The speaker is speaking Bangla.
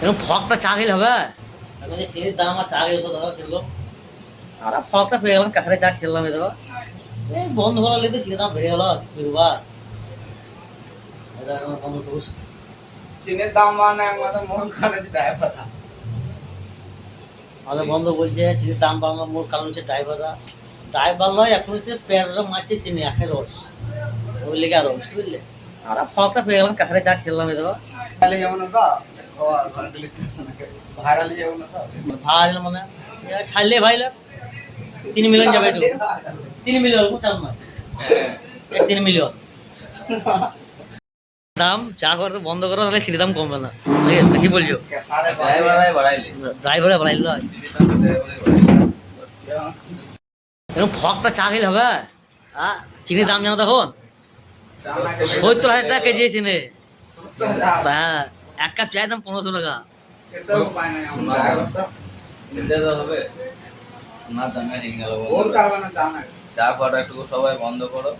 এরকম ফকটা চা খেলে হবে? এখন যে চিনির দাম আর চা খেয়েছো দাদা খেলো আর ফকটা পেয়ে গেলাম ক্যাফে চা খেললাম এই দাদা এই বন্ধ করার লেগে চিনির দাম বেড়ে গেল বেরোবা এটা আমার বন্ধ দোস্ত চিনের দাম মানে আমাদের মন খানে ড্রাইভারটা আমাদের বন্ধ বলছে চিনির দাম বাড়ানোর মূল কারণ হচ্ছে ড্রাইভার নয় এখন হচ্ছে পেয়ারা মারছে চিনি আখের রস ওই লেগে আর রস বুঝলে আর ফকটা পেয়ে গেলাম ক্যাফে চা খেললাম এই দাদা ভাইরালি যেমন তো ভাইরালি যেমন তো ভাই মানে ছাড়লে ভাইলা 3 মিলিয়ন যাবে তো 3 মিলিয়ন চাল না 3 মিলিয়ন দাম চা করতে বন্ধ করো তাহলে চিনি দাম কমবে না ঠিক আছে কি বলছো ড্রাইভারে বাড়াইলো এরকম ফকটা চা খেলে হবে চিনির দাম জানো তখন 70,000 টাকা কেজি চিনি হ্যাঁ এক কাপ চায়ের দাম 1500 টাকা হবে সোনার দামে হয়ে গেল ও চালবে না জানা চা খাওয়াটা একটু সবাই বন্ধ করো।